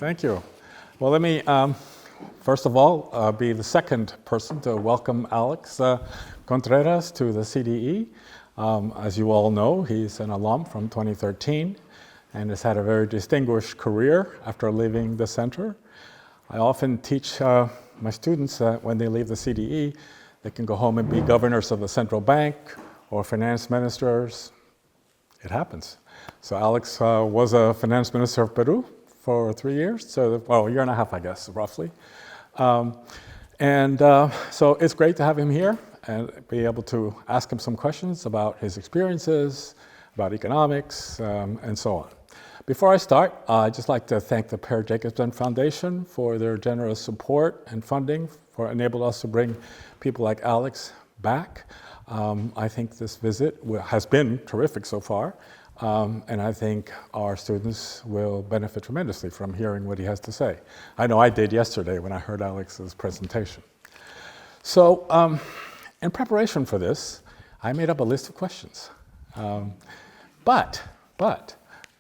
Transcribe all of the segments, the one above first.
Thank you. Well, let me, first of all, be the second person to welcome Alex Contreras to the CDE. As you all know, he's an alum from 2013 and has had a very distinguished career after leaving the center. I often teach my students that when they leave the CDE, they can go home and be governors of the central bank or finance ministers. It happens. So Alex was a finance minister of Peru for 3 years, so, well, a year and a half, I guess, roughly. So it's great to have him here and be able to ask him some questions about his experiences, about economics, and so on. Before I start, I'd just like to thank the Per Jacobsson Foundation for their generous support and funding for enabling us to bring people like Alex back. I think this visit has been terrific so far. And I think our students will benefit tremendously from hearing what he has to say. I know I did yesterday when I heard Alex's presentation. So in preparation for this, I made up a list of questions. And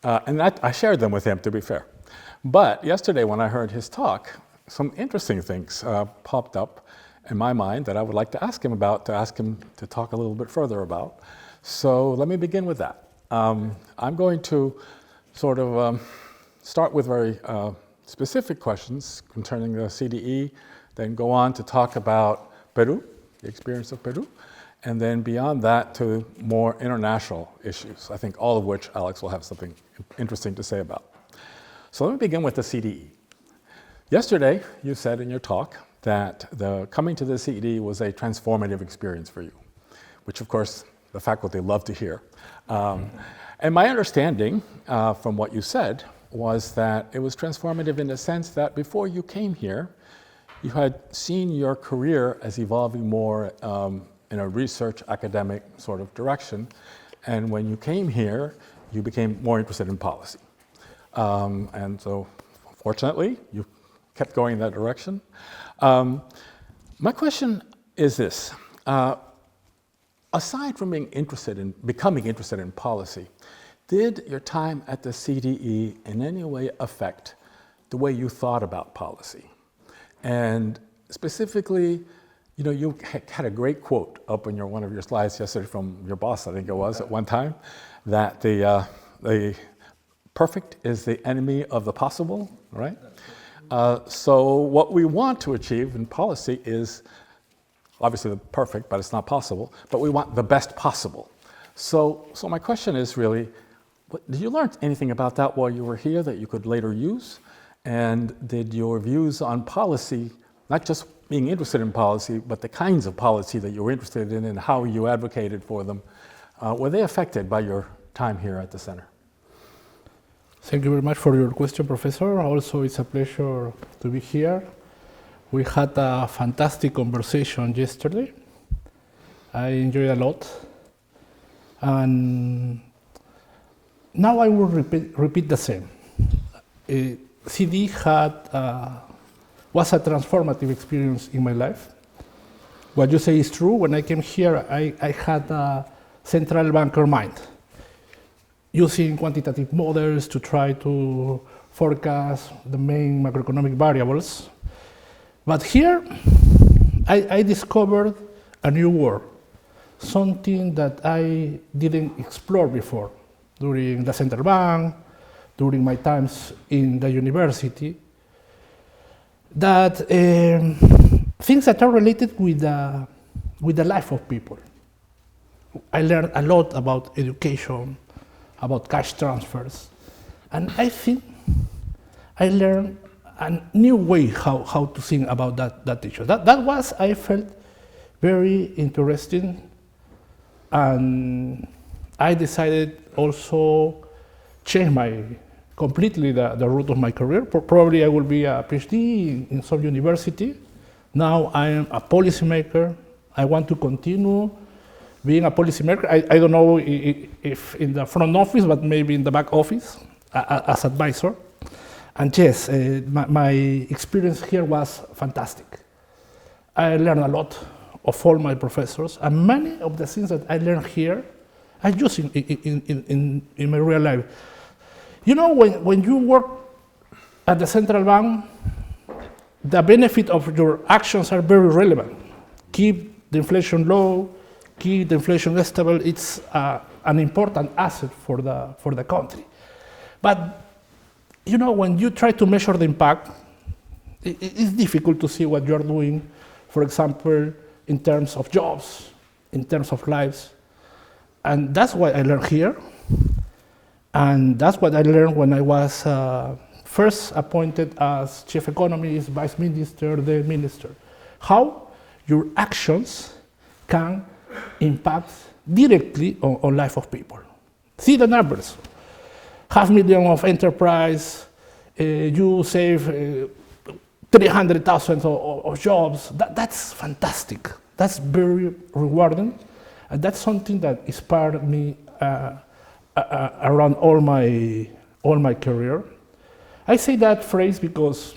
I shared them with him, to be fair. But yesterday when I heard his talk, some interesting things popped up in my mind that I would like to ask him about, to ask him to talk a little bit further about. So let me begin with that. I'm going to sort of start with very specific questions concerning the CDE, then go on to talk about Peru, the experience of Peru, and then beyond that to more international issues, I think all of which Alex will have something interesting to say about. So let me begin with the CDE. Yesterday, you said in your talk that coming to the CDE was a transformative experience for you, which of course the faculty love to hear. And my understanding from what you said was that it was transformative in the sense that before you came here, you had seen your career as evolving more in a research academic sort of direction. And when you came here, you became more interested in policy. And so fortunately, you kept going in that direction. My question is this. Aside from becoming interested in policy, did your time at the CDE in any way affect the way you thought about policy? And specifically, you know, you had a great quote up on one of your slides yesterday from your boss, I think it was, at one time, that the perfect is the enemy of the possible, right? So what we want to achieve in policy is obviously perfect, but it's not possible, but we want the best possible. So my question is really, did you learn anything about that while you were here that you could later use? And did your views on policy, not just being interested in policy, but the kinds of policy that you were interested in and how you advocated for them, were they affected by your time here at the center? Thank you very much for your question, Professor. Also, it's a pleasure to be here. We had a fantastic conversation yesterday. I enjoyed a lot. And now I will repeat the same. CD was a transformative experience in my life. What you say is true. When I came here, I had a central banker mind, using quantitative models to try to forecast the main macroeconomic variables. But here, I discovered a new world, something that I didn't explore before during the central bank, during my times in the university, that things that are related with the life of people. I learned a lot about education, about cash transfers, and I think I learned a new way how to think about that issue. That was, I felt, very interesting, and I decided also change completely the route of my career. Probably I will be a PhD in some university. Now I am a policymaker. I want to continue being a policymaker. I don't know if in the front office, but maybe in the back office as advisor. And yes, my experience here was fantastic. I learned a lot of all my professors, and many of the things that I learned here, I use in my real life. You know, when you work at the central bank, the benefit of your actions are very relevant. Keep the inflation low, keep the inflation stable. It's an important asset for the country. But you know, when you try to measure the impact, it's difficult to see what you're doing, for example, in terms of jobs, in terms of lives. And that's what I learned here. And that's what I learned when I was first appointed as chief economist, vice minister, then minister. How your actions can impact directly on life of people. See the numbers. 500,000 of enterprise, you save 300,000 of jobs. That's fantastic. That's very rewarding. And that's something that inspired me around all my career. I say that phrase because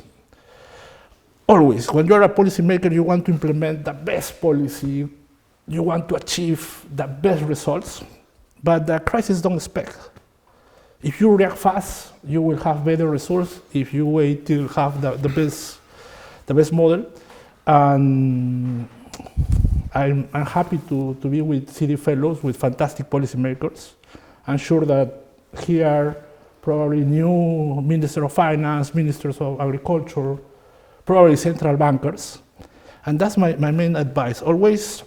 always, when you're a policymaker, you want to implement the best policy, you want to achieve the best results, but the crisis don't expect. If you react fast, you will have better results. If you wait till have the best model, and I'm happy to be with CDE fellows, with fantastic policymakers. I'm sure that here, probably new Minister of Finance, Ministers of Agriculture, probably central bankers. And that's my main advice. Always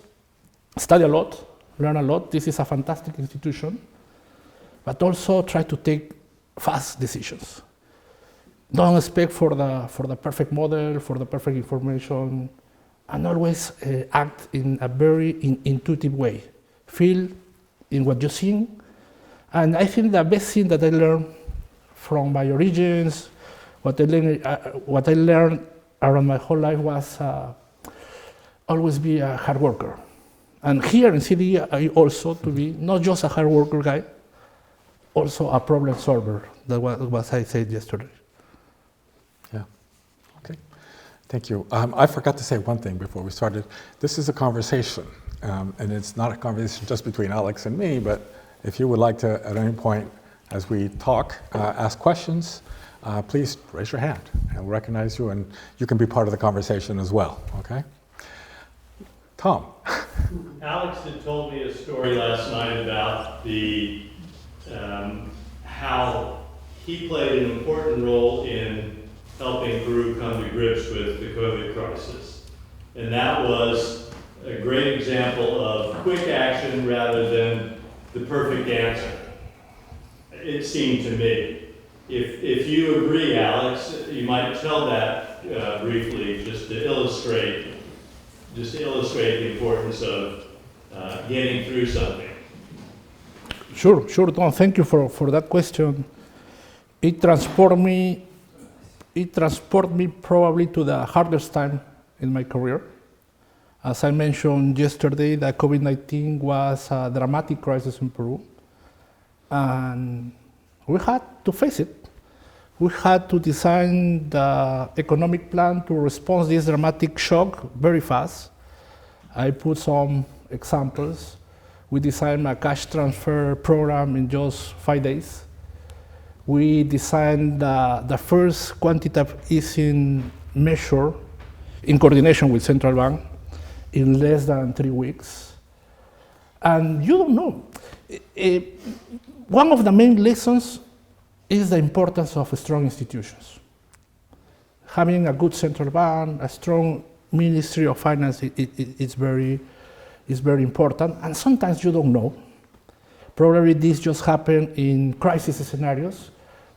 study a lot, learn a lot. This is a fantastic institution, but also try to take fast decisions. Don't expect for the perfect model, for the perfect information, and always act in a very intuitive way. Feel in what you see. And I think the best thing that I learned from my origins, what I learned around my whole life was always be a hard worker. And here in CDE, I also to be not just a hard worker guy, also a problem solver. That was what I said yesterday. Yeah, okay. Thank you. I forgot to say one thing before we started. This is a conversation, and it's not a conversation just between Alex and me, but if you would like to, at any point as we talk, ask questions, please raise your hand and we'll recognize you, and you can be part of the conversation as well, okay? Tom. Alex had told me a story last night about the how he played an important role in helping Peru come to grips with the COVID crisis. And that was a great example of quick action rather than the perfect answer, it seemed to me. If you agree, Alex, you might tell that briefly, just to illustrate the importance of getting through something. Sure, Tom. Thank you for that question. It transported me probably to the hardest time in my career. As I mentioned yesterday, the COVID-19 was a dramatic crisis in Peru, and we had to face it. We had to design the economic plan to respond to this dramatic shock very fast. I put some examples. We designed a cash transfer program in just 5 days. We designed the first quantitative easing measure in coordination with central bank in less than 3 weeks. And you don't know. One of the main lessons is the importance of strong institutions. Having a good central bank, a strong Ministry of Finance is very important. And sometimes you don't know. Probably this just happened in crisis scenarios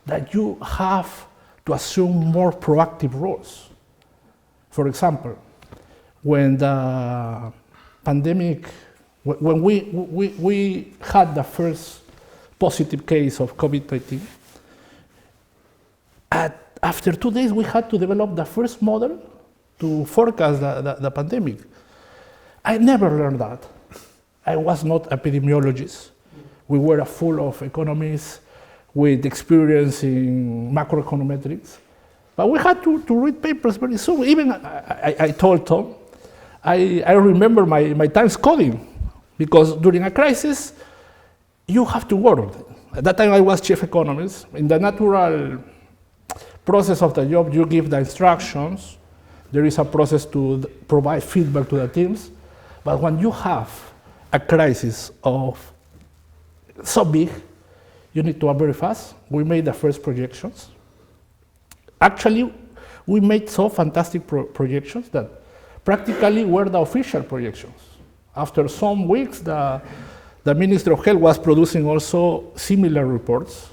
that you have to assume more proactive roles. For example, when the pandemic, when we had the first positive case of COVID-19, after 2 days we had to develop the first model to forecast the pandemic. I never learned that. I was not an epidemiologist. We were full of economists with experience in macroeconometrics. But we had to read papers very soon. Even I told Tom, I remember my times coding, because during a crisis, you have to work. At that time I was chief economist. In the natural process of the job, you give the instructions. There is a process to provide feedback to the teams. But when you have a crisis of so big, you need to act very fast. We made the first projections. Actually, we made so fantastic projections that practically were the official projections. After some weeks, the Ministry of Health was producing also similar reports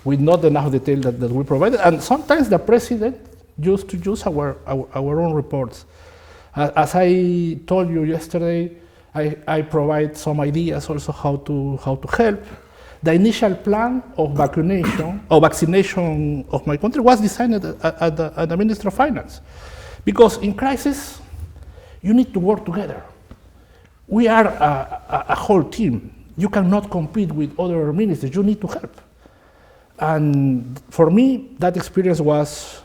with not enough detail that we provided. And sometimes the president used to use our own reports. As I told you yesterday, I provide some ideas also how to help. The initial plan of vaccination of my country was designed at the Ministry of Finance. Because in crisis, you need to work together. We are a whole team. You cannot compete with other ministries. You need to help. And for me, that experience was,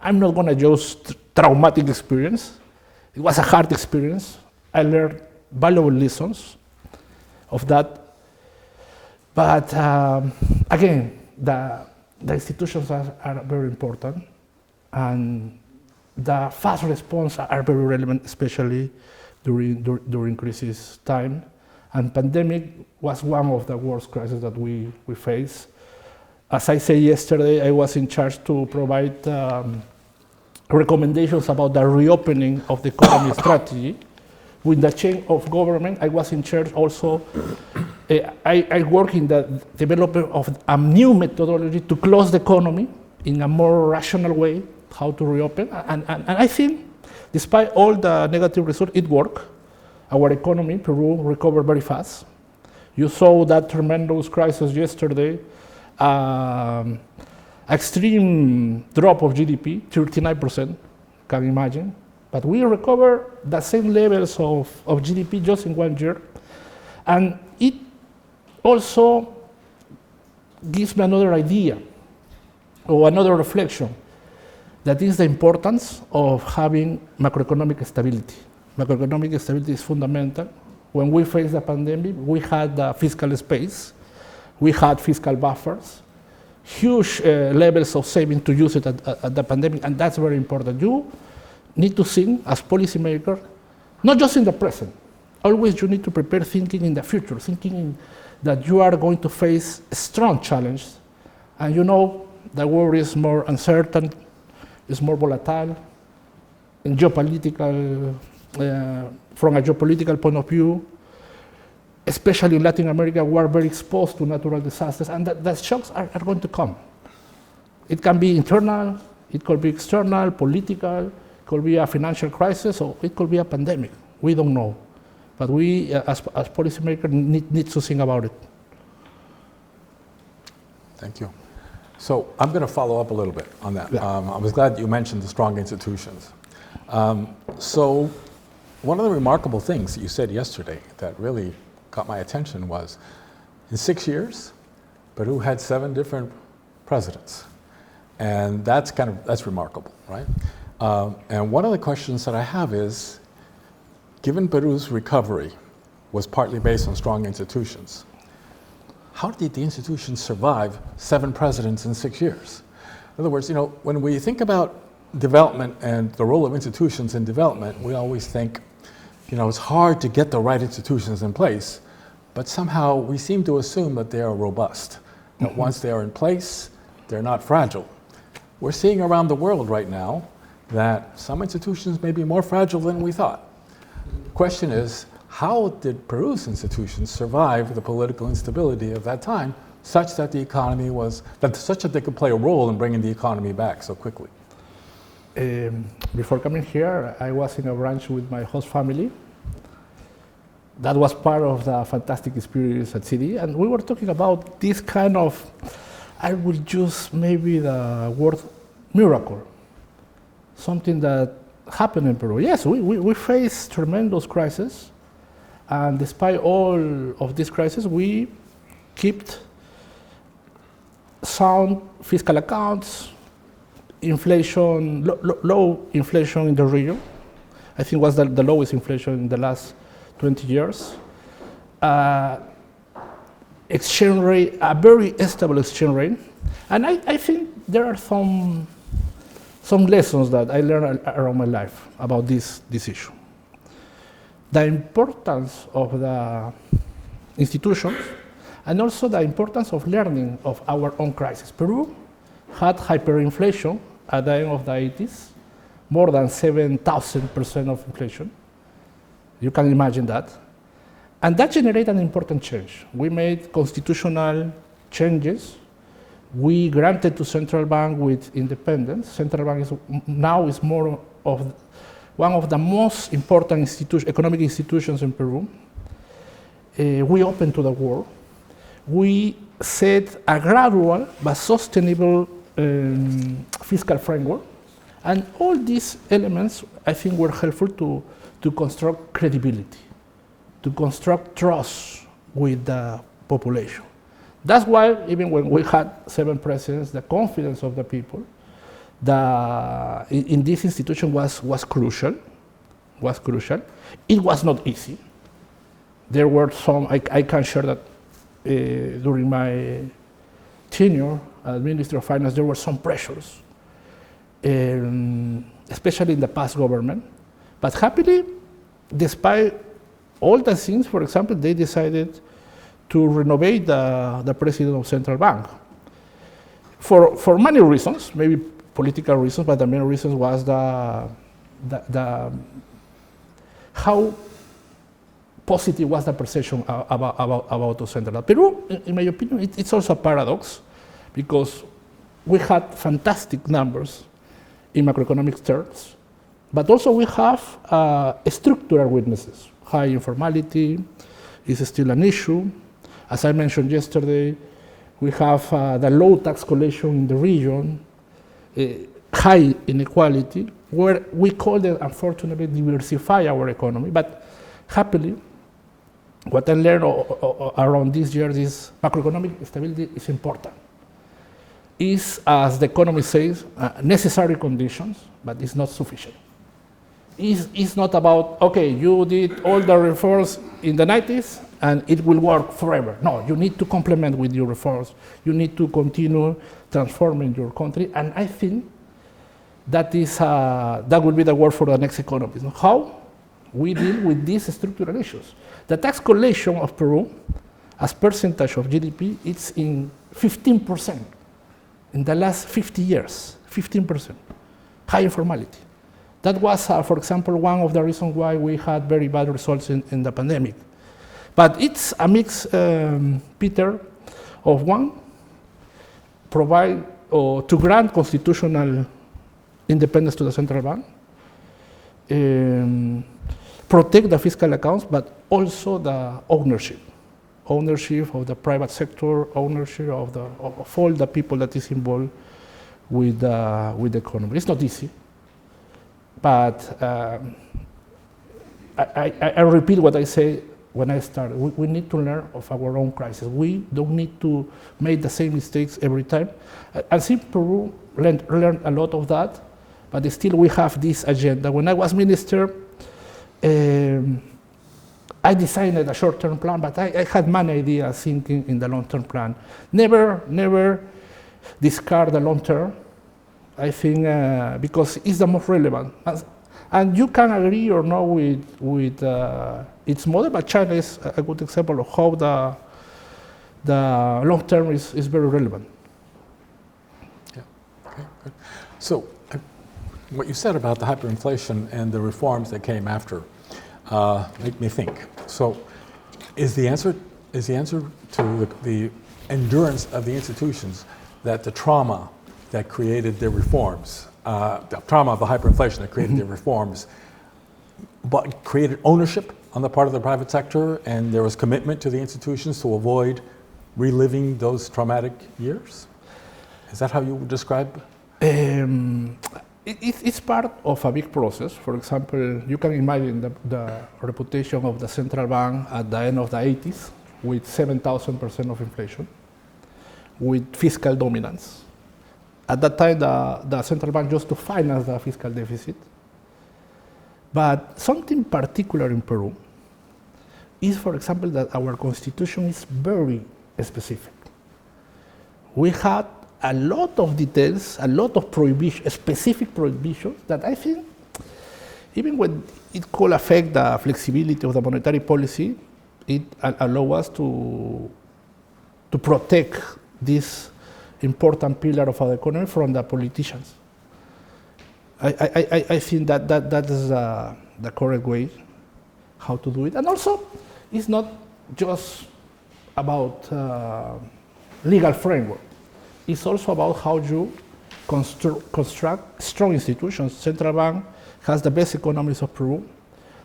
I'm not going to use traumatic experience. It was a hard experience. I learned valuable lessons of that. But again, the institutions are very important, and the fast response are very relevant, especially during crisis time. And pandemic was one of the worst crises that we face. As I said yesterday, I was in charge to provide recommendations about the reopening of the economy strategy. With the change of government, I was in charge also. I work in the development of a new methodology to close the economy in a more rational way, how to reopen. And I think, despite all the negative results, it worked. Our economy, Peru, recovered very fast. You saw that tremendous crisis yesterday, extreme drop of GDP, 39%, can you imagine? But we recovered the same levels of GDP just in 1 year. And it also gives me another idea or another reflection. That is the importance of having macroeconomic stability. Macroeconomic stability is fundamental. When we faced the pandemic, we had the fiscal space, we had fiscal buffers, huge levels of saving to use it at the pandemic, and that's very important. You need to think as policymakers, not just in the present. Always you need to prepare thinking in the future, that you are going to face strong challenges. And you know, the world is more uncertain, is more volatile. In geopolitical, from a geopolitical point of view, especially in Latin America, we are very exposed to natural disasters, and the shocks are going to come. It can be internal, it could be external, political, it could be a financial crisis, or it could be a pandemic. We don't know. But we, as policymakers, need to think about it. Thank you. So I'm going to follow up a little bit on that. Yeah. I was glad you mentioned the strong institutions. So one of the remarkable things that you said yesterday that really caught my attention was, in 6 years, Peru had 7 different presidents. And that's remarkable, right? And one of the questions that I have is, given Peru's recovery was partly based on strong institutions, how did the institutions survive 7 presidents in 6 years? In other words, when we think about development and the role of institutions in development, we always think, it's hard to get the right institutions in place, but somehow we seem to assume that they are robust, that once they are in place, they're not fragile. We're seeing around the world right now that some institutions may be more fragile than we thought. The question is, how did Peru's institutions survive the political instability of that time, such that the economy such that they could play a role in bringing the economy back so quickly? Before coming here, I was in a ranch with my host family. That was part of the fantastic experience at CDE, and we were talking about this kind of, I will use maybe the word miracle, something that happened in Peru. Yes, we faced tremendous crisis, and despite all of this crisis, we kept sound fiscal accounts, inflation, low inflation in the region. I think was the lowest inflation in the last 20 years. exchange rate, a very stable exchange rate. And I think there are some lessons that I learned around my life about this issue. The importance of the institutions and also the importance of learning of our own crisis. Peru had hyperinflation at the end of the 80s, more than 7,000% of inflation. You can imagine that. And that generated an important change. We made constitutional changes. We granted to central bank with independence. Central bank now is more of one of the most important economic institutions in Peru. We opened to the world. We set a gradual but sustainable fiscal framework. And all these elements, I think, were helpful to construct credibility, to construct trust with the population. That's why, even when we had 7 presidents, the confidence of the people in this institution was crucial. It was not easy. There were some, I can share that during my tenure as Minister of Finance, there were some pressures, especially in the past government. But happily, despite all the things, for example, they decided to renovate the president of central bank for many reasons, maybe political reasons, but the main reason was how positive was the perception about the central bank. Peru, in my opinion, it's also a paradox because we had fantastic numbers in macroeconomic terms, but also we have structural weaknesses. High informality is still an issue. As I mentioned yesterday, we have the low tax collection in the region, high inequality, where we call it, unfortunately, diversify our economy. But happily, what I learned around these years is macroeconomic stability is important. It's, as the economy says, necessary conditions, but it's not sufficient. It's not about, okay, you did all the reforms in the 90s and it will work forever. No, you need to complement with your reforms. You need to continue transforming your country. And I think that will be the work for the next economies. How we deal with these structural issues. The tax collection of Peru, as percentage of GDP, it's in 15% in the last 50 years, 15%. High informality. That was, for example, one of the reasons why we had very bad results in the pandemic. But it's a mix, Peter, of one, provide or to grant constitutional independence to the central bank, protect the fiscal accounts, but also the ownership of the private sector, ownership of all the people that is involved with the economy. It's not easy. But I repeat what I say when I started. We need to learn of our own crisis. We don't need to make the same mistakes every time. I think Peru learned a lot of that, but still we have this agenda. When I was minister, I designed a short-term plan, but I had many ideas thinking in the long-term plan. Never discard the long-term. I think because it's the most relevant. And you can agree or not with its model, but China is a good example of how the long term is very relevant. Yeah, okay, good. So what you said about the hyperinflation and the reforms that came after make me think. So is the answer to the endurance of the institutions that the trauma that created their reforms, the trauma of the hyperinflation that created their reforms, but created ownership on the part of the private sector, and there was commitment to the institutions to avoid reliving those traumatic years? Is that how you would describe? It's part of a big process. For example, you can imagine the reputation of the central bank at the end of the 80s with 7,000% of inflation, with fiscal dominance. At that time, the central bank used to finance the fiscal deficit. But something particular in Peru is, for example, that our constitution is very specific. We had a lot of details, a lot of prohibition, specific prohibitions that I think, even when it could affect the flexibility of the monetary policy, it allows us to protect this important pillar of our economy from the politicians. I think that is the correct way how to do it. And also, it's not just about legal framework. It's also about how you construct strong institutions. Central Bank has the best economies of Peru.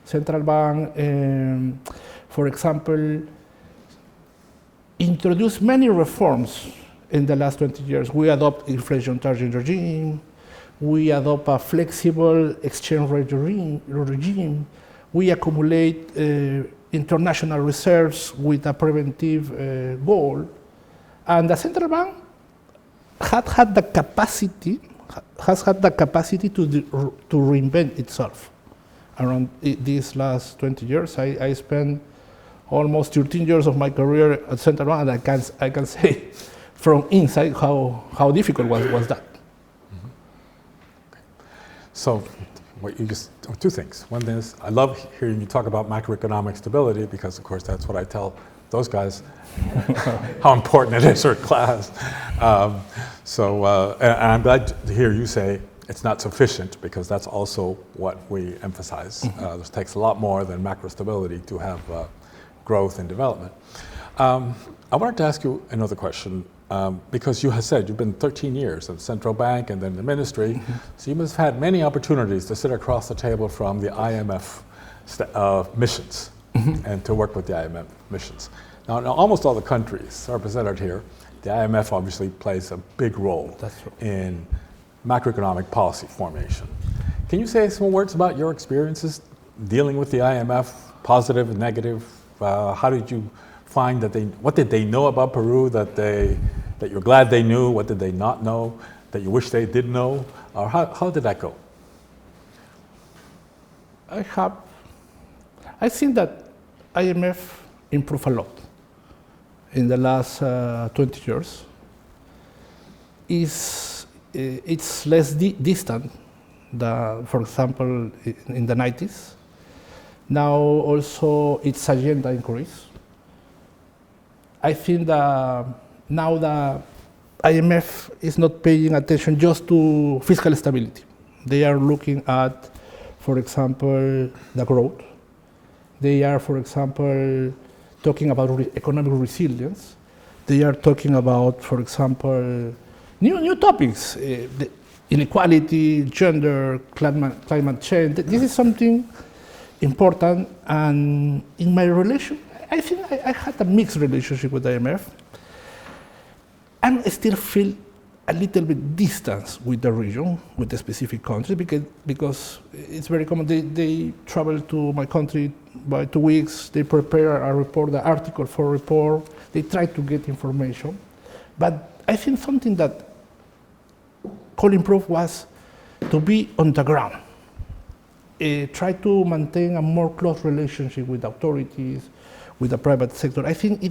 Central Bank, for example, introduced many reforms in the last 20 years. We adopt inflation targeting regime. We adopt a flexible exchange rate regime. We accumulate international reserves with a preventive goal. And the central bank has had the capacity to reinvent itself around these last 20 years. I spent almost 13 years of my career at central bank, and I can say from inside how difficult was that. Mm-hmm. Okay. So, two things. One is, I love hearing you talk about macroeconomic stability because, of course, that's what I tell those guys how important it is for class. And I'm glad to hear you say it's not sufficient because that's also what we emphasize. This takes a lot more than macro stability to have growth and development. I wanted to ask you another question. Because you have said you've been 13 years at the central bank and then the ministry, so you must have had many opportunities to sit across the table from the IMF missions and to work with the IMF missions. Now, in almost all the countries represented here, the IMF obviously plays a big role in macroeconomic policy formation. Can you say some words about your experiences dealing with the IMF, positive and negative? How did you find that what did they know about Peru that you're glad they knew? What did they not know that you wish they did know? Or how did that go? I think that IMF improved a lot in the last 20 years. It's less distant than, for example, in the 90s. Now also its agenda increased. I think that now the IMF is not paying attention just to fiscal stability. They are looking at, for example, the growth. They are, for example, talking about economic resilience. They are talking about, for example, new topics, the inequality, gender, climate change. This is something important, and in my relation, I think I had a mixed relationship with the IMF. I still feel a little bit distance with the region, with the specific country, because it's very common. They travel to my country by 2 weeks. They prepare a report, the article for a report. They try to get information. But I think something that could improve was to be on the ground. Try to maintain a more close relationship with authorities, with the private sector. I think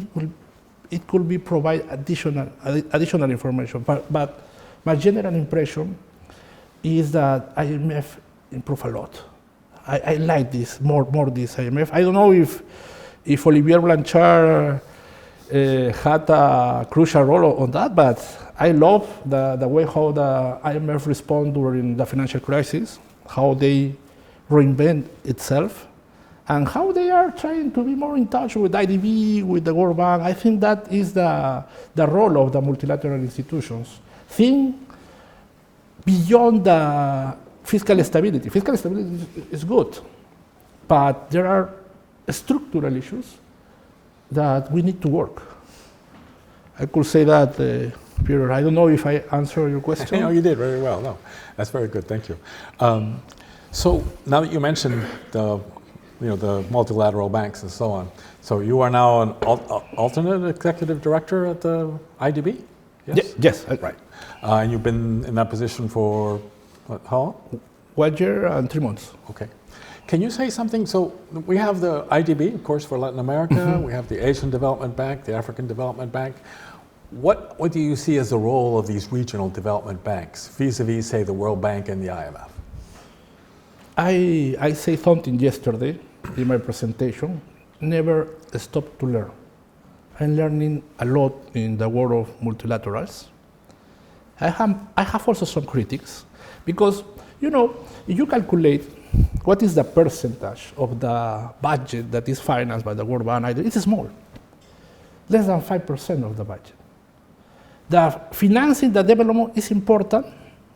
it could be provide additional information. But my general impression is that IMF improved a lot. I like this more this IMF. I don't know if Olivier Blanchard had a crucial role on that, but I love the way how the IMF responded during the financial crisis, how they reinvent itself, and how they are trying to be more in touch with IDB, with the World Bank. I think that is the role of the multilateral institutions. Think beyond the fiscal stability. Fiscal stability is good, but there are structural issues that we need to work. I could say that, Peter. I don't know if I answered your question. No, you did very well. No, that's very good. Thank you. So now that you mentioned the multilateral banks and so on, so you are now an alternate executive director at the IDB? Yes. Yes. Right. And you've been in that position for how long? 1 year and 3 months. Okay. Can you say something? So we have the IDB, of course, for Latin America. We have the Asian Development Bank, the African Development Bank. What do you see as the role of these regional development banks vis-a-vis, say, the World Bank and the IMF? I say something yesterday in my presentation, never stop to learn. I'm learning a lot in the world of multilaterals. I have also some critics, because, you know, if you calculate what is the percentage of the budget that is financed by the World Bank, it's small, less than 5% of the budget. The financing, the development is important,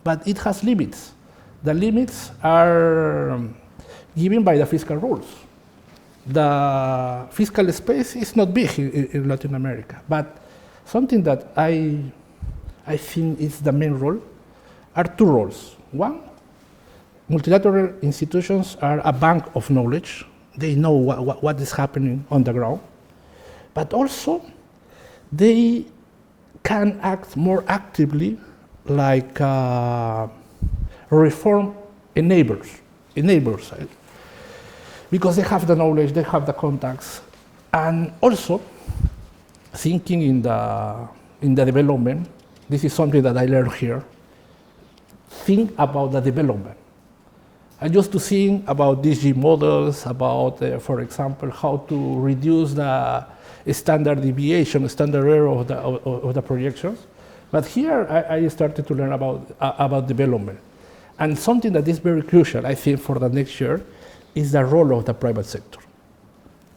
but it has limits. The limits are given by the fiscal rules. The fiscal space is not big in Latin America, but something that I think is the main role are two roles. One, multilateral institutions are a bank of knowledge. They know what is happening on the ground, but also they can act more actively like reform enablers, because they have the knowledge, they have the contacts, and also thinking in the development. This is something that I learned here. Think about the development. I used to think about DG models, about, for example, how to reduce the standard deviation, standard error of the projections. But here I started to learn about development. And something that is very crucial, I think, for the next year is the role of the private sector.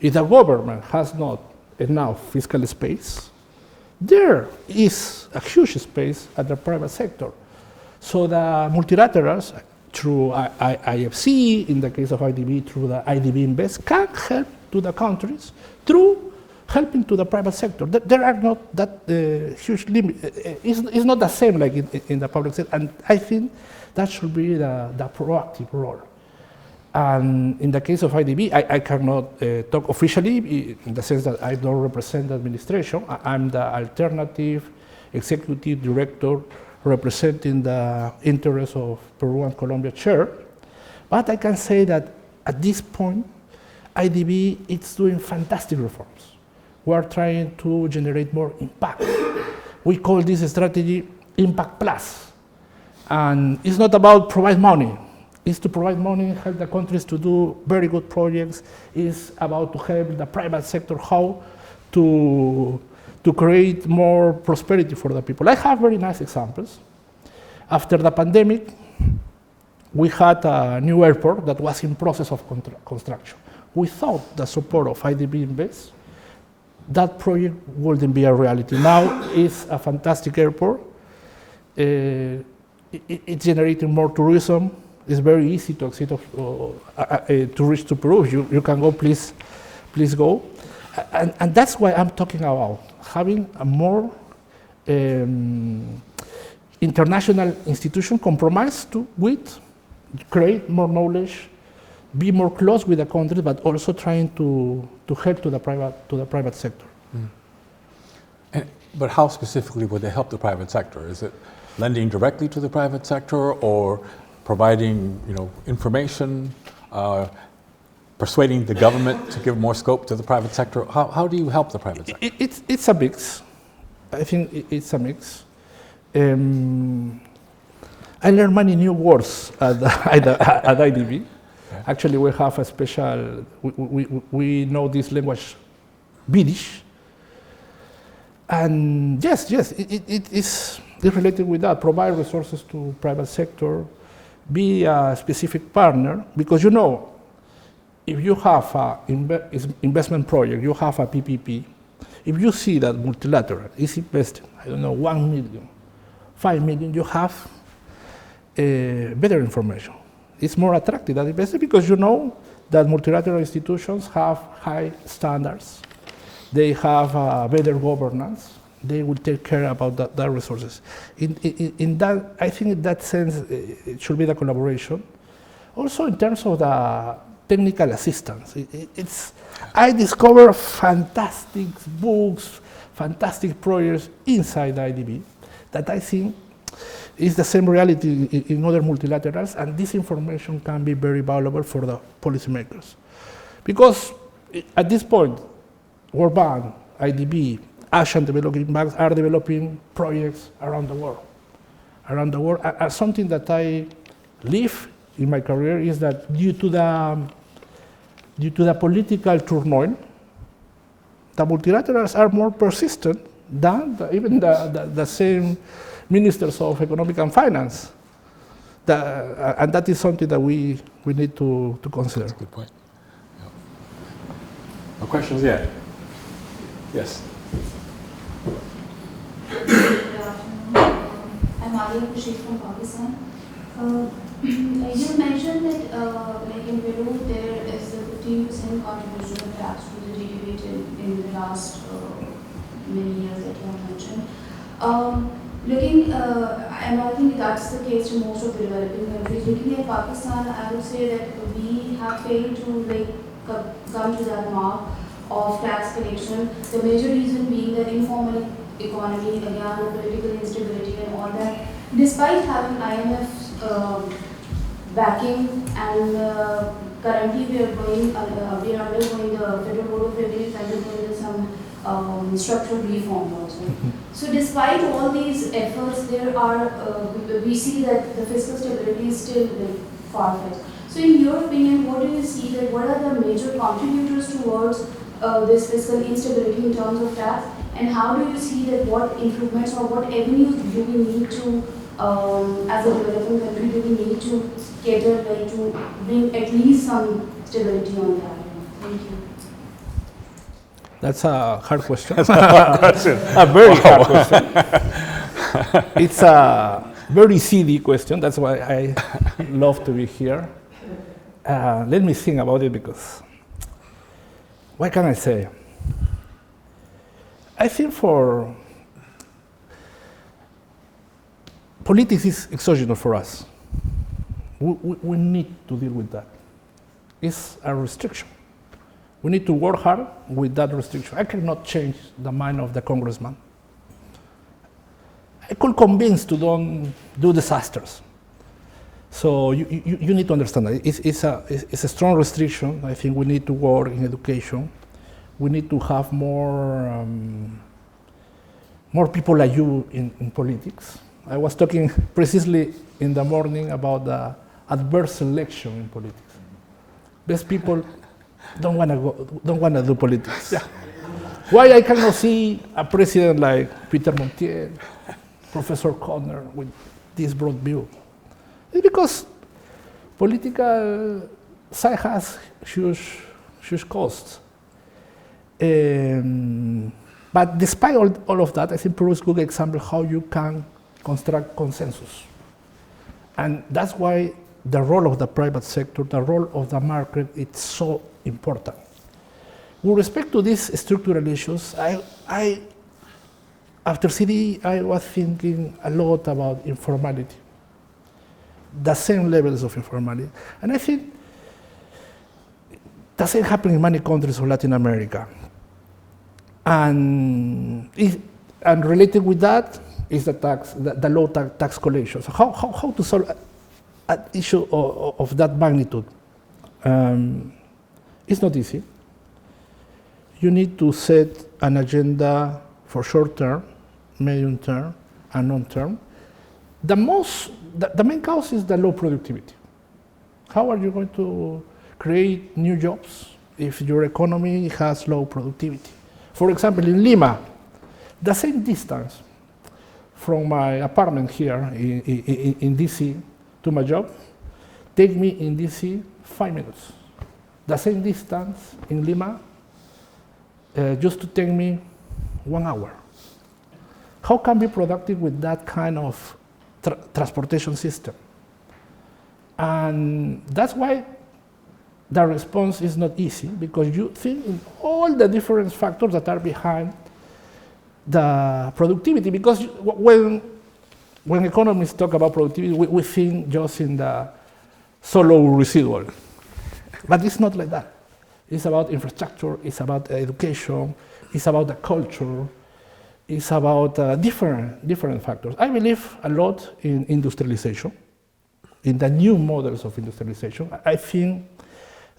If the government has not enough fiscal space, there is a huge space at the private sector. So the multilaterals, through IFC, in the case of IDB, through the IDB Invest, can help to the countries through helping to the private sector. There are not that huge limits. It's not the same like in the public sector, and I think that should be the proactive role. And in the case of IDB, I cannot talk officially in the sense that I don't represent the administration. I'm the alternative executive director representing the interests of Peru and Colombia chair. But I can say that at this point, IDB is doing fantastic reforms. We are trying to generate more impact. We call this strategy Impact Plus. And it's not about provide money. It's to provide money, help the countries to do very good projects. It's about to help the private sector how to create more prosperity for the people. I have very nice examples. After the pandemic, we had a new airport that was in process of construction. Without the support of IDB Invest, that project wouldn't be a reality. Now it's a fantastic airport. It's generating more tourism. It's very easy to exit to reach to Peru. You can go, please go. And that's why I'm talking about having a more international institution compromise with create more knowledge, be more close with the country, but also trying to help to the private sector. But how specifically would they help the private sector? Is it lending directly to the private sector, or providing, information, persuading the government to give more scope to the private sector? How do you help the private sector? It's a mix. I think it's a mix. I learned many new words at IDB. Actually, we have a special, we know this language, Yiddish. And yes, it's related with that. Provide resources to private sector, be a specific partner, because if you have an investment project, you have a PPP, if you see that multilateral is investing, 1 million, 5 million, you have better information. It's more attractive than investing because that multilateral institutions have high standards. They have better governance. They will take care about that resources. In that, I think in that sense, it should be the collaboration. Also in terms of the technical assistance, I discover fantastic books, fantastic projects inside the IDB that I think It's the same reality in other multilaterals, and this information can be very valuable for the policymakers. Because at this point, World Bank, IDB, Asian developing banks are developing projects around the world. Around the world, something that I live in my career is that due to the political turmoil, the multilaterals are more persistent than even the same ministers of economic and finance. And that is something that we need to consider. That's a good point. Yeah. No questions yet? Yes. I'm Alia Khurshid from Pakistan. You mentioned that like in Peru there is a 15% contribution of tax to the GDP in the last many years that you have mentioned. And I think that's the case to most of the developing countries. Looking at Pakistan, I would say that we have failed to come to that mark of tax collection. The major reason being the informal economy, again, the political instability and all that. Despite having IMF backing, and currently we are undergoing the Federal Board of Revenue is undergoing some structural reform also. So despite all these efforts, we see that the fiscal stability is still far-fetched. So in your opinion, what do you see that what are the major contributors towards this fiscal instability in terms of tax, and how do you see that what improvements or what avenues do we need to, as a developing country, do we need to cater to bring at least some stability on that? Thank you. That's a hard question. That's a hard question. A very hard question. It's a very seedy question. That's why I love to be here. Let me think about it, because what can I say? I think for politics is exogenous for us. We need to deal with that. It's a restriction. We need to work hard with that restriction. I cannot change the mind of the congressman. I could convince to don't do disasters. So you need to understand that it's a strong restriction. I think we need to work in education. We need to have more people like you in politics. I was talking precisely in the morning about the adverse selection in politics. Best people don't want to do politics. Yeah. Why I cannot see a president like Peter Montiel, Professor Connor with this broad view? It's because political side has huge costs. But despite all of that, I think Peru is a good example how you can construct consensus. And that's why the role of the private sector, the role of the market, it's so important. With respect to these structural issues, after CDE, I was thinking a lot about informality, the same levels of informality. And I think the same happens in many countries of Latin America. And related with that is the low tax collection. So how to solve an issue of that magnitude? It's not easy. You need to set an agenda for short term, medium term, and long term. The main cause is the low productivity. How are you going to create new jobs if your economy has low productivity? For example, in Lima, the same distance from my apartment here in DC to my job take me in DC 5 minutes. The same distance in Lima used to take me 1 hour. How can we be productive with that kind of transportation system? And that's why the response is not easy, because you think in all the different factors that are behind the productivity. Because when economists talk about productivity, we think just in the solo residual. But it's not like that. It's about infrastructure, it's about education, it's about the culture. is about different factors. I believe a lot in industrialization, in the new models of industrialization. I think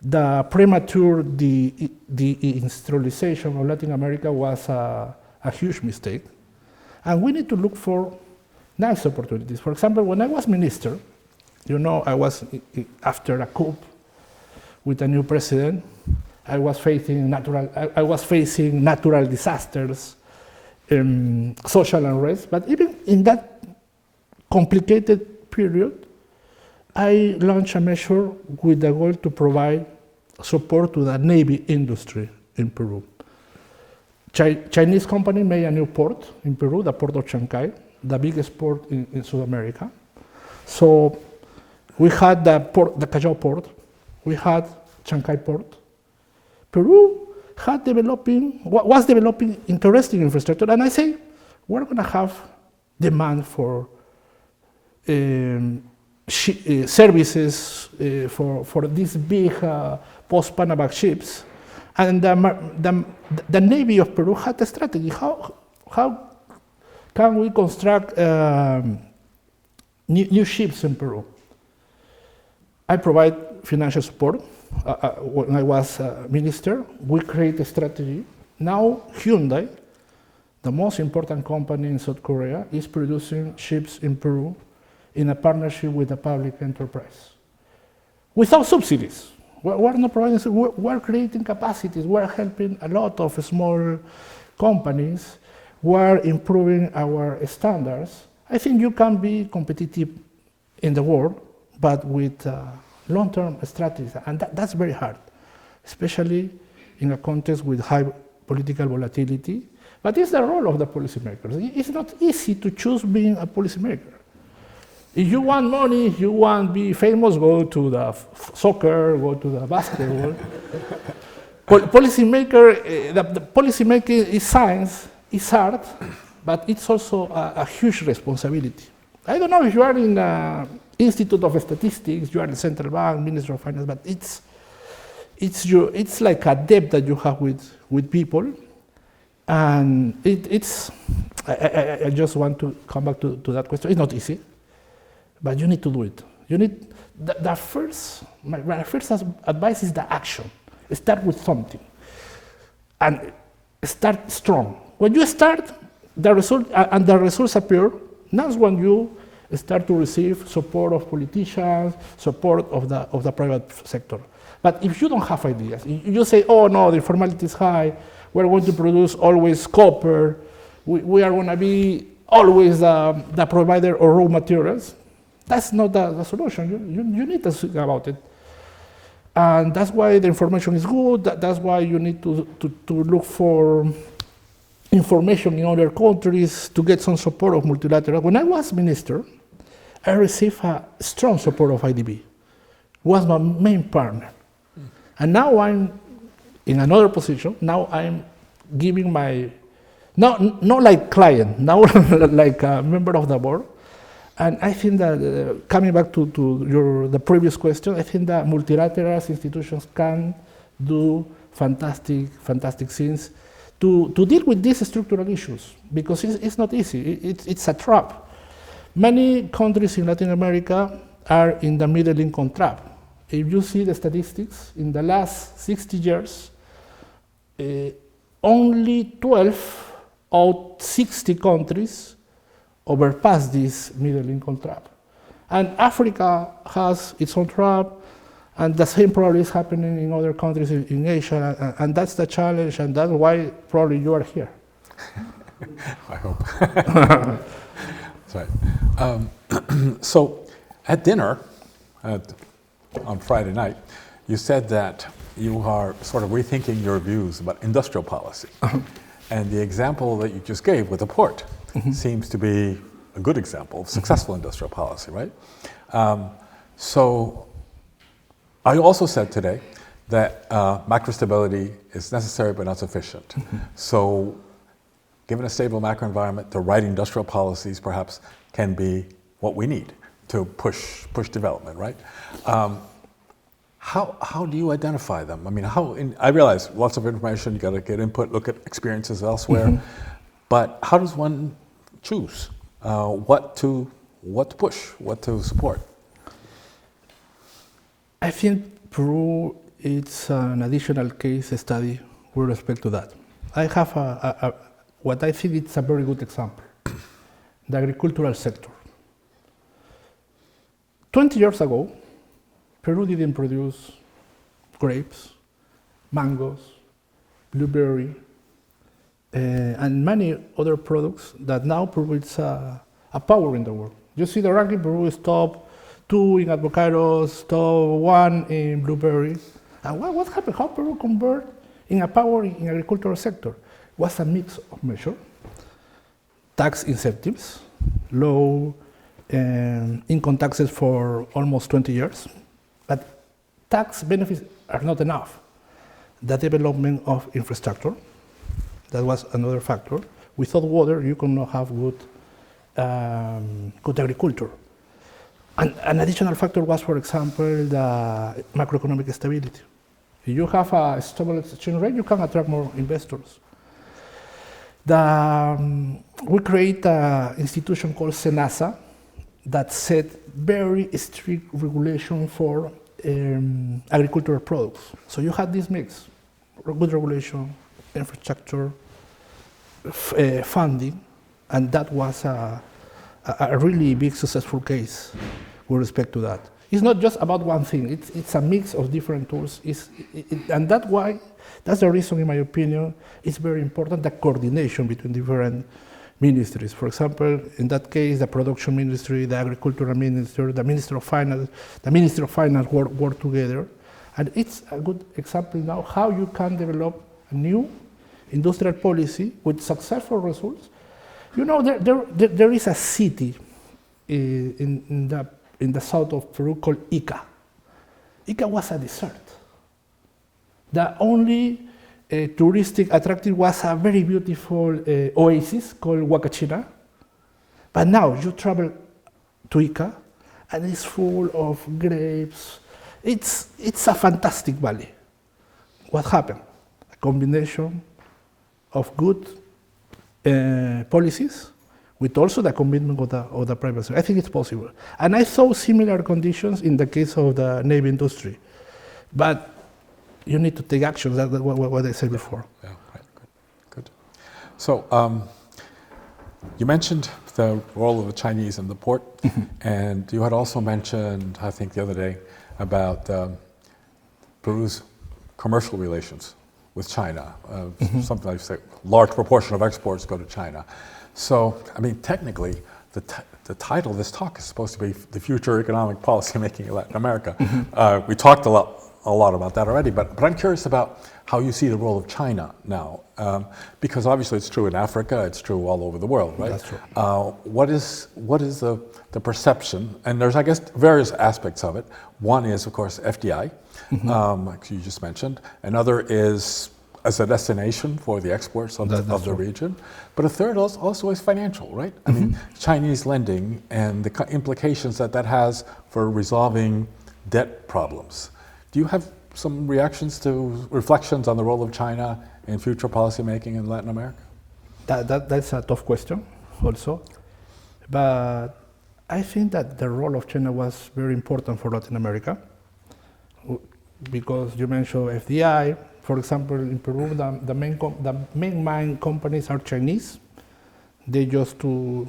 the premature industrialization of Latin America was a huge mistake. And we need to look for nice opportunities. For example, when I was minister, you know, I was after a coup with a new president. I was facing natural disasters, social unrest. But even in that complicated period, I launched a measure with the goal to provide support to the Navy industry in Peru. Chinese company made a new port in Peru, the port of Chancay, the biggest port in South America. So we had the Callao port, we had Chancay port. Peru was developing interesting infrastructure, and I say, we're going to have demand for services for these big post-Panamax ships. And the Navy of Peru had a strategy. How can we construct new ships in Peru? I provide financial support. When I was minister, we created a strategy. Now Hyundai, the most important company in South Korea, is producing ships in Peru in a partnership with the public enterprise, without subsidies. We're not providing, we're creating capacities, we're helping a lot of small companies, we're improving our standards. I think you can be competitive in the world, but with long-term strategies, and that's very hard, especially in a context with high political volatility. But it's the role of the policymakers. It's not easy to choose being a policymaker. If you want money, if you want to be famous, go to the soccer, go to the basketball. The policymaking is science, it's art, but it's also a huge responsibility. I don't know if you are in the Institute of Statistics, you are the central bank, Minister of Finance, but it's like a debt that you have with people. And I just want to come back to that question. It's not easy. But you need to do it. You need my first advice is the action. Start with something, and start strong. When you start, the results appear. That's when you start to receive support of politicians, support of the private sector. But if you don't have ideas, you say, "Oh no, the formality is high. We're going to produce always copper. We are going to be always the provider of raw materials." That's not the solution. You need to think about it. And that's why the information is good. That's why you need to look for information in other countries to get some support of multilateral. When I was minister, I received a strong support of IDB. It was my main partner. And now I'm in another position. Now I'm giving not like client, now like a member of the board. And I think that, coming back to the previous question, I think that multilateral institutions can do fantastic things to deal with these structural issues, because it's not easy, it's a trap. Many countries in Latin America are in the middle income trap. If you see the statistics, in the last 60 years, only 12 out of 60 countries overpass this middle income trap. And Africa has its own trap, and the same probably is happening in other countries in Asia, and that's the challenge, and that's why probably you are here. I hope. That's right. So at dinner on Friday night, you said that you are sort of rethinking your views about industrial policy. And the example that you just gave with the port seems to be a good example of successful industrial policy, right? So I also said today that macro stability is necessary but not sufficient. So given a stable macro environment, the right industrial policies perhaps can be what we need to push development, right? How do you identify them? I mean, I realize lots of information, you got to get input, look at experiences elsewhere. But how does one choose what to push, what to support? I think Peru is an additional case study with respect to that. I have what I think is a very good example, the agricultural sector. 20 years ago, Peru didn't produce grapes, mangoes, blueberry, and many other products that now Peru is a power in the world. You see the ranking, Peru is top 2 in avocados, top 1 in blueberry. And what happened? How Peru convert in a power in agricultural sector? Was a mix of measures, tax incentives, low income taxes for almost 20 years, but tax benefits are not enough. The development of infrastructure, that was another factor. Without water, you cannot have good agriculture. And an additional factor was, for example, the macroeconomic stability. If you have a stable exchange rate, you can attract more investors. We create an institution called SENASA that set very strict regulation for agricultural products. So you had this mix, good regulation, infrastructure, funding, and that was a really big successful case with respect to that. It's not just about one thing, it's a mix of different tools, and that's the reason, in my opinion, it's very important, the coordination between different ministries. For example, in that case, the production ministry, the agricultural ministry, the Minister of Finance work together. And it's a good example now how you can develop a new industrial policy with successful results. You know, there is a city in the south of Peru called Ica. Ica was a desert. The only touristic attractive was a very beautiful oasis called Huacachina. But now you travel to Ica and it's full of grapes. It's a fantastic valley. What happened? A combination of good policies with also the commitment of the private sector. I think it's possible. And I saw similar conditions in the case of the navy industry. But you need to take action. That's what I said before. Yeah, right. Good. So you mentioned the role of the Chinese in the port, and you had also mentioned, I think the other day, about Peru's commercial relations with China. Something like, say, large proportion of exports go to China. So, I mean, technically, the title of this talk is supposed to be The Future Economic Policy Making in Latin America. We talked a lot about that already, but I'm curious about how you see the role of China now, because obviously it's true in Africa, it's true all over the world, right? That's true. What is the perception? And there's, I guess, various aspects of it. One is, of course, FDI, like you just mentioned. Another is as a destination for the exports of the region. But a third also is financial, right? I mean, Chinese lending and the implications that has for resolving debt problems. Do you have some reflections on the role of China in future policy making in Latin America? That's a tough question also. But I think that the role of China was very important for Latin America because you mentioned FDI. For example, in Peru, the main mine companies are Chinese. They just to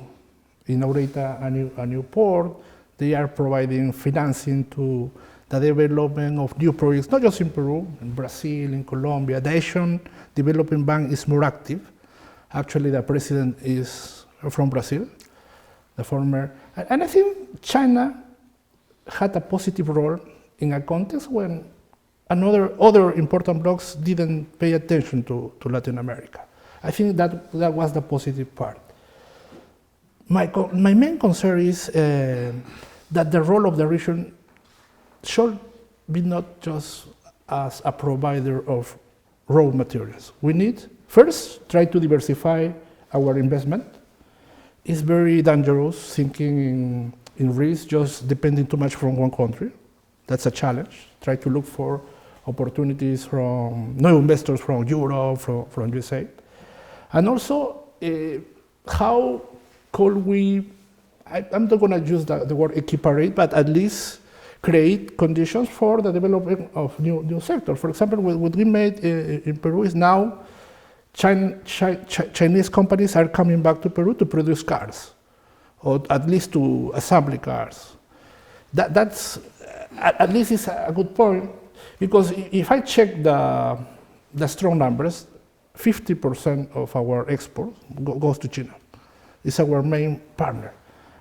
inaugurate a new port. They are providing financing to the development of new projects, not just in Peru, in Brazil, in Colombia. The Asian Development Bank is more active. Actually, the president is from Brazil, the former. And I think China had a positive role in a context when other important blocs didn't pay attention to Latin America. I think that was the positive part. My main concern is that the role of the region should be not just as a provider of raw materials. We need, first, try to diversify our investment. It's very dangerous thinking in risk, just depending too much from one country. That's a challenge. Try to look for opportunities from new investors from Europe, from USA. And also how could we, I'm not going to use the word equiparate, but at least create conditions for the development of new sectors. For example, what we made in Peru is now Chinese companies are coming back to Peru to produce cars, or at least to assembly cars. That's at least is a good point, because if I check the strong numbers, 50% of our export goes to China. It's our main partner.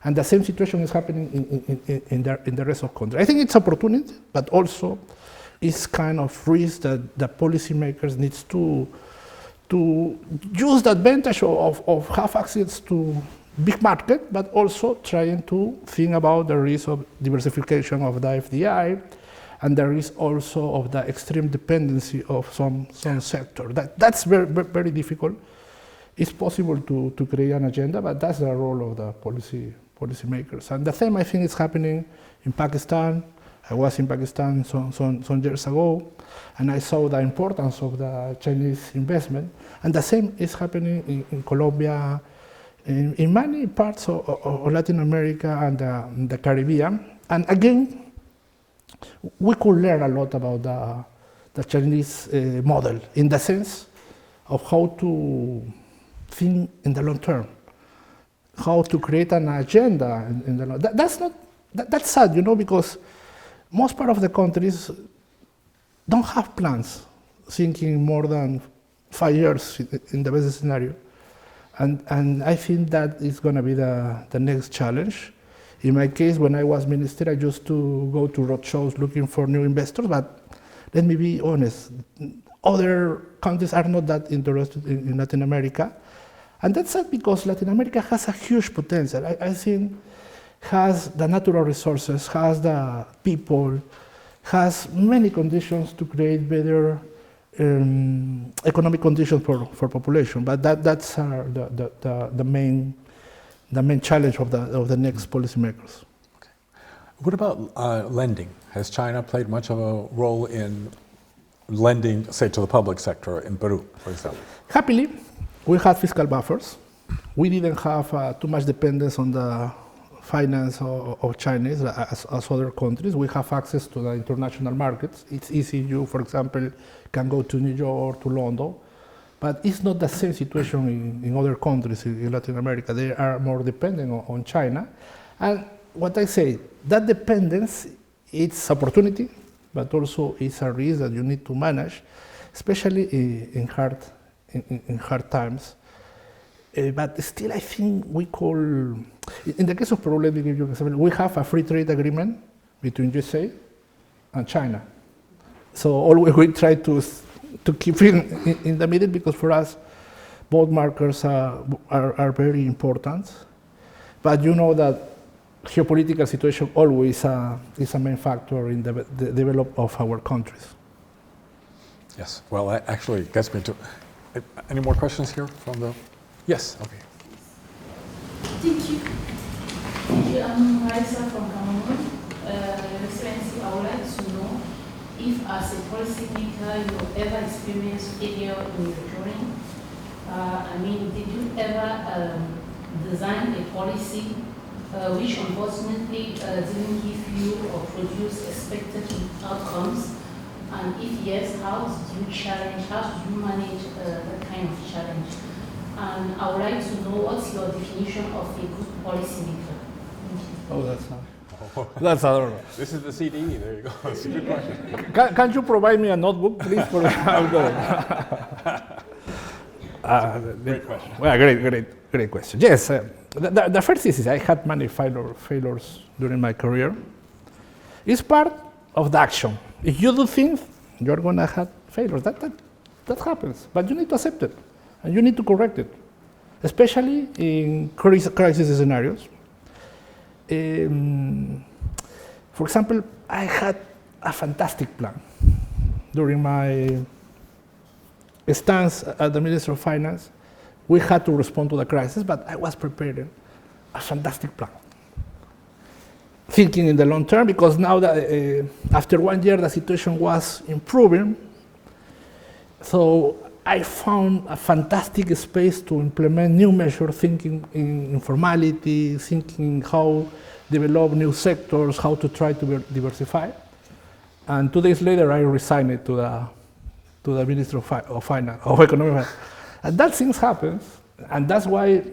And the same situation is happening in the rest of the country. I think it's opportunity, but also it's kind of risk that the policymakers needs to use the advantage of have access to big market, but also trying to think about the risk of diversification of the FDI, and the risk also of the extreme dependency of some sector. That's very, very difficult. It's possible to create an agenda, but that's the role of the policymakers. And the same, I think, is happening in Pakistan. I was in Pakistan some years ago, and I saw the importance of the Chinese investment. And the same is happening in Colombia, in many parts of Latin America and the Caribbean. And again, we could learn a lot about the Chinese model, in the sense of how to think in the long term, how to create an agenda in the long. That's sad, because most part of the countries don't have plans thinking more than 5 years in the best scenario. And I think that is going to be the next challenge. In my case, when I was minister, I used to go to roadshows looking for new investors, but let me be honest, other countries are not that interested in Latin America. And that's sad, because Latin America has a huge potential. I think has the natural resources, has the people, has many conditions to create better economic conditions for population. But that's the main challenge of the next policymakers. Okay. What about lending? Has China played much of a role in lending, say, to the public sector in Peru, for example? Happily, we had fiscal buffers. We didn't have too much dependence on the finance of Chinese as other countries. We have access to the international markets. It's easy. You, for example, can go to New York, to London. But it's not the same situation in other countries in Latin America. They are more dependent on China. And what I say, that dependence, it's opportunity, but also it's a risk that you need to manage, especially in hard times. But still, I think we call, in the case of Peru, let me give you an example. We have a free trade agreement between USA and China. So always we try to keep it in the middle, because for us, both markers are very important. But you know that geopolitical situation always is a main factor in the development of our countries. Yes. Well, that actually gets me to. Any more questions here from the? Yes. Okay. Thank you. I'm Raisa from Cameroon. Your Excellency, I would like to know if, as a policymaker, you ever experienced failure in your drawing. Did you ever design a policy which unfortunately didn't give you or produce expected outcomes? And if yes, how did you manage that kind of challenge? And I would like to know what's your definition of a good policymaker. Thank you. Oh, that's adorable. This is the CDE. There you go. That's a good question. Can you provide me a notebook, please? Great question. Well, great question. Yes, the first is I had many failures during my career. It's part of the action. If you do things, you're going to have failures. That happens, but you need to accept it, and you need to correct it, especially in crisis scenarios. For example, I had a fantastic plan during my stance as the Minister of Finance. We had to respond to the crisis, but I was preparing a fantastic plan, thinking in the long term, because now that after 1 year the situation was improving, so I found a fantastic space to implement new measures, thinking in informality, thinking how develop new sectors, how to try to diversify. And 2 days later, I resigned to the Ministry of Finance, of Economic Finance. And that things happens, and that's why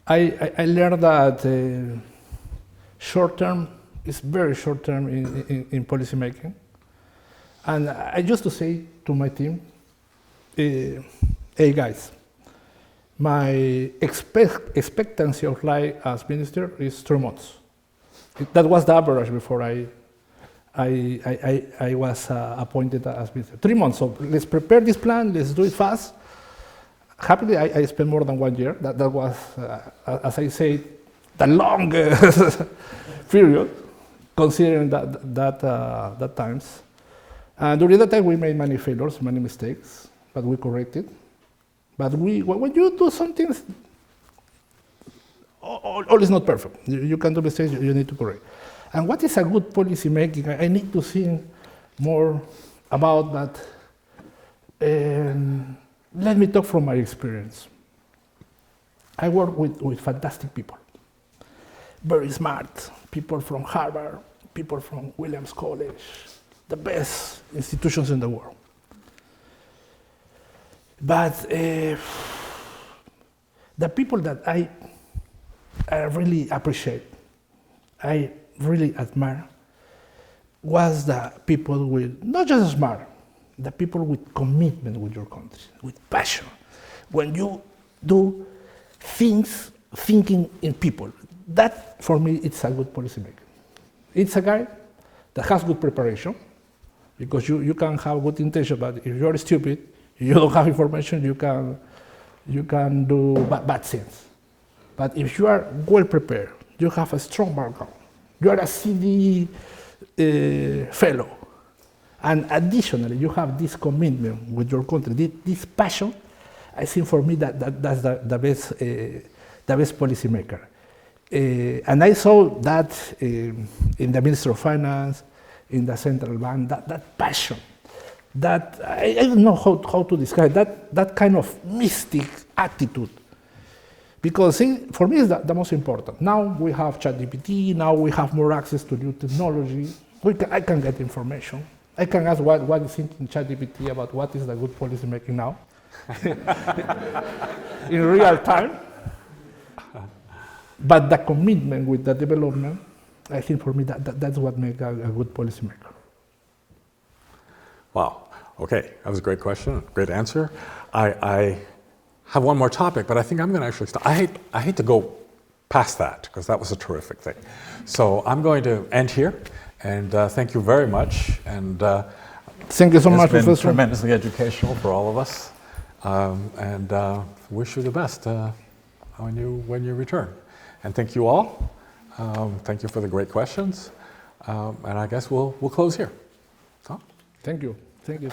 I learned that short term is very short term in policy making. And I used to say to my team, hey guys, my expectancy of life as minister is 3 months. That was the average before I was appointed as minister. 3 months, so let's prepare this plan, let's do it fast. Happily, I spent more than 1 year. That was, as I say, the longest period, considering that times. And during that time, we made many failures, many mistakes, but we corrected. But when you do something, all is not perfect. You can do mistakes, you need to correct. And what is a good policy making? I need to think more about that. Let me talk from my experience. I work with fantastic people, very smart, people from Harvard, people from Williams College, the best institutions in the world. But the people that I really appreciate, I really admire, was the people with, not just smart, the people with commitment with your country, with passion. When you do things thinking in people, that for me, it's a good policymaker. It's a guy that has good preparation, because you can have good intention, but if you're stupid, you don't have information, you can do bad things. But if you are well prepared, you have a strong background, you are a CDE fellow, and additionally, you have this commitment with your country, this passion, I think for me that's the best policymaker. And I saw that in the Ministry of Finance, in the central bank, that passion, that I don't know how to describe that kind of mystic attitude. Because for me, it's the most important. Now we have ChatGPT, now we have more access to new technology. I can get information. I can ask what is thinking ChatGPT about what is the good policy making now in real time. But the commitment with the development, I think for me that's what makes a good policymaker. Wow. Okay, that was a great question, great answer. I have one more topic, but I think I'm going to actually stop. I hate to go past that, because that was a terrific thing. So I'm going to end here, and thank you very much. And thank you so much, Professor. It's been Professor. tremendously educational for all of us, and wish you the best when you return. And thank you all. Thank you for the great questions, and I guess we'll close here. So. Thank you. Thank you.